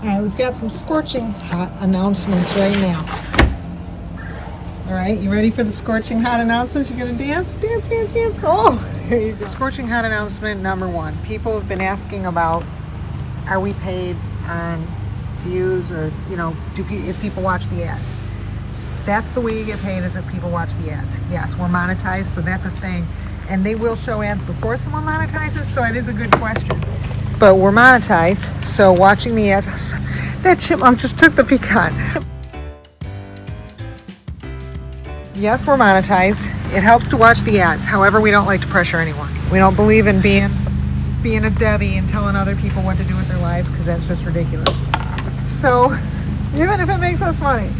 All right, we've got some scorching hot announcements right now. All right, you ready for the scorching hot announcements? You're gonna dance, dance, dance, dance. Oh, there you go. Scorching hot announcement number one. People have been asking about, are we paid on views, or if people watch the ads? That's the way you get paid, is if people watch the ads. Yes, we're monetized, so that's a thing. And they will show ads before someone monetizes, so it is a good question. But we're monetized, so watching the ads, that chipmunk just took the pecan. Yes, we're monetized. It helps to watch the ads. However, we don't like to pressure anyone. We don't believe in being a Debbie and telling other people what to do with their lives, because that's just ridiculous. So, even if it makes us money,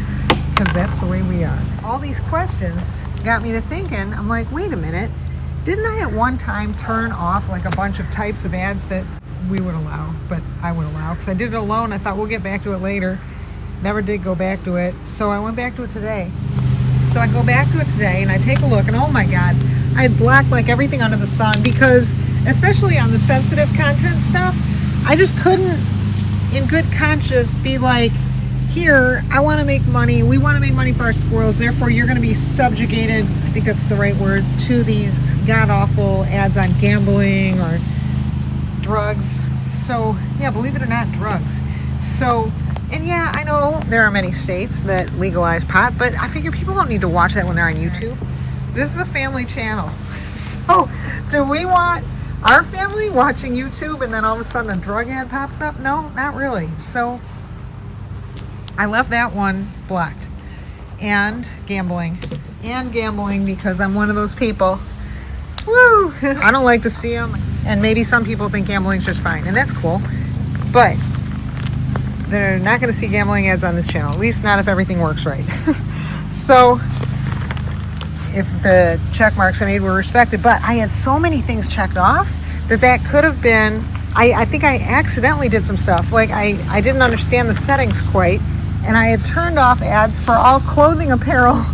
because that's the way we are. All these questions got me to thinking, I'm like, wait a minute, didn't I at one time turn off like a bunch of types of ads that we would allow, but I would allow? Because I did it alone. I thought we'll get back to it later. Never did go back to it. So I went back to it today. So I go back to it today and I take a look, and oh my God, I had blocked like everything under the sun, because especially on the sensitive content stuff, I just couldn't in good conscience be like, here, I want to make money, we want to make money for our squirrels, therefore you're going to be subjugated, I think that's the right word, to these god-awful ads on gambling or drugs. So yeah, believe it or not, drugs. So, and yeah, I know there are many states that legalize pot, but I figure people don't need to watch that when they're on YouTube. This is a family channel. So do we want our family watching YouTube and then all of a sudden a drug ad pops up? No, not really. So I left that one blocked. And gambling, because I'm one of those people. Woo! I don't like to see them. And maybe some people think gambling's just fine, and that's cool. But they're not going to see gambling ads on this channel, at least not if everything works right. So if the check marks I made were respected, but I had so many things checked off that could have been, I think I accidentally did some stuff. Like I didn't understand the settings quite, and I had turned off ads for all clothing apparel,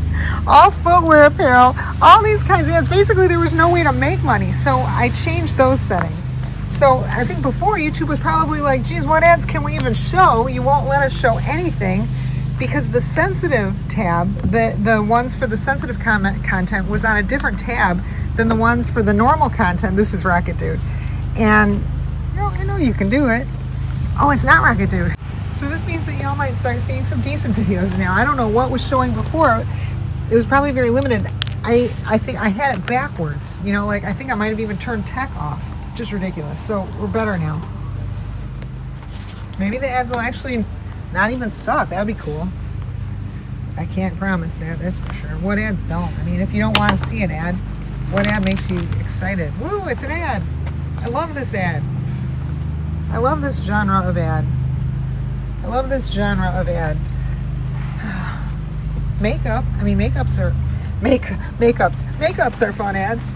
all footwear apparel, all these kinds of ads. Basically, there was no way to make money, so I changed those settings. So I think before, YouTube was probably like, geez, what ads can we even show? You won't let us show anything, because the sensitive tab, the ones for the sensitive content was on a different tab than the ones for the normal content. This is Rocket Dude. And I know you can do it. Oh, it's not Rocket Dude. So this means that y'all might start seeing some decent videos now. I don't know what was showing before. It was probably very limited. I think I had it backwards. Like I think I might have even turned tech off. Just ridiculous. So we're better now. Maybe the ads will actually not even suck. That'd be cool. I can't promise that, that's for sure. What ads don't? I mean, if you don't want to see an ad, what ad makes you excited? Woo, it's an ad. I love this ad. I love this genre of ad. I love this genre of ad. Makeup. I mean, makeups are fun ads.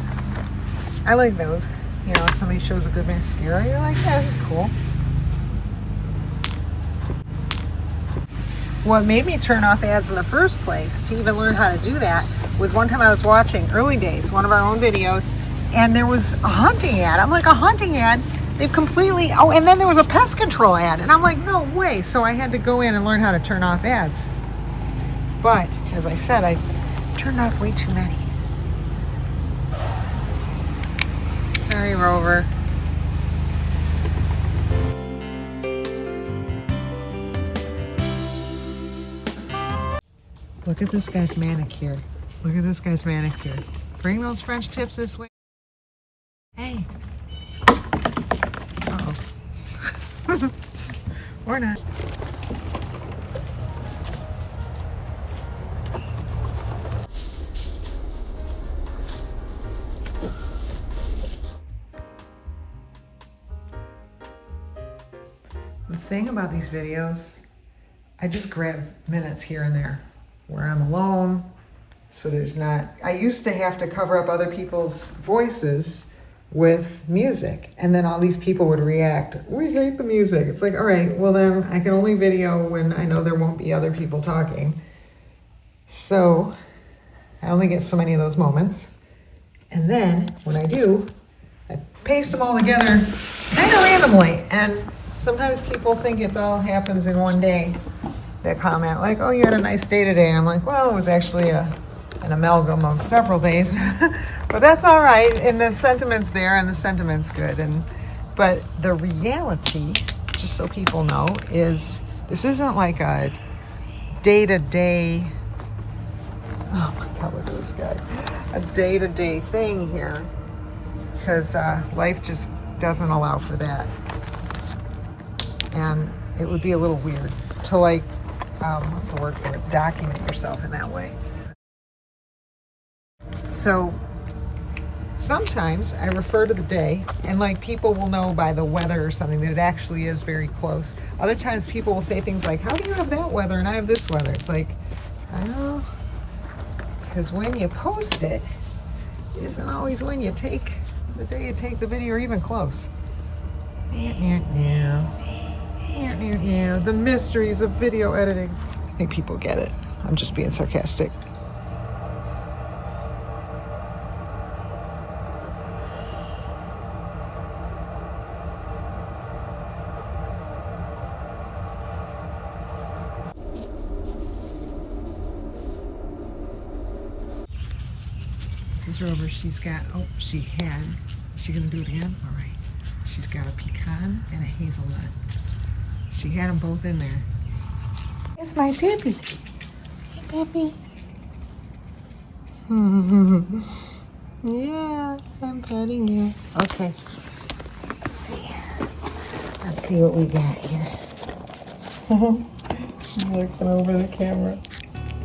I like those. If somebody shows a good mascara, you're like, yeah, this is cool. What made me turn off ads in the first place, to even learn how to do that, was one time I was watching, early days, one of our own videos, and there was a hunting ad. I'm like, a hunting ad? They've completely, and then there was a pest control ad, and I'm like, no way. So I had to go in and learn how to turn off ads. But, as I said, I turned off way too many. Sorry, Rover. Look at this guy's manicure. Look at this guy's manicure. Bring those French tips this way. Hey. Uh-oh. Or not. The thing about these videos, I just grab minutes here and there where I'm alone, so there's not, I used to have to cover up other people's voices with music, and then all these people would react, we hate the music. It's like, all right, well then I can only video when I know there won't be other people talking. So I only get so many of those moments. And then when I do, I paste them all together kind of randomly. And Sometimes people think it's all happens in one day. They comment like, oh, you had a nice day today. And I'm like, well, it was actually an amalgam of several days. But that's all right. And the sentiment's there and the sentiment's good. But the reality, just so people know, is this isn't like a day-to-day, oh my God, look at this guy, a day-to-day thing here. Because life just doesn't allow for that. And it would be a little weird to like, what's the word for it? Document yourself in that way. So sometimes I refer to the day and like people will know by the weather or something that it actually is very close. Other times people will say things like, how do you have that weather and I have this weather? It's like, I know, because when you post it, it isn't always when you take the day you take the video or even close. The mysteries of video editing. I think people get it. I'm just being sarcastic. This is Rover. She's got, is she gonna do it again? All right. She's got a pecan and a hazelnut. She had them both in there. It's my baby. Hey, baby. Yeah, I'm petting you. Okay. Let's see what we got here. Looking over the camera.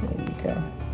There you go.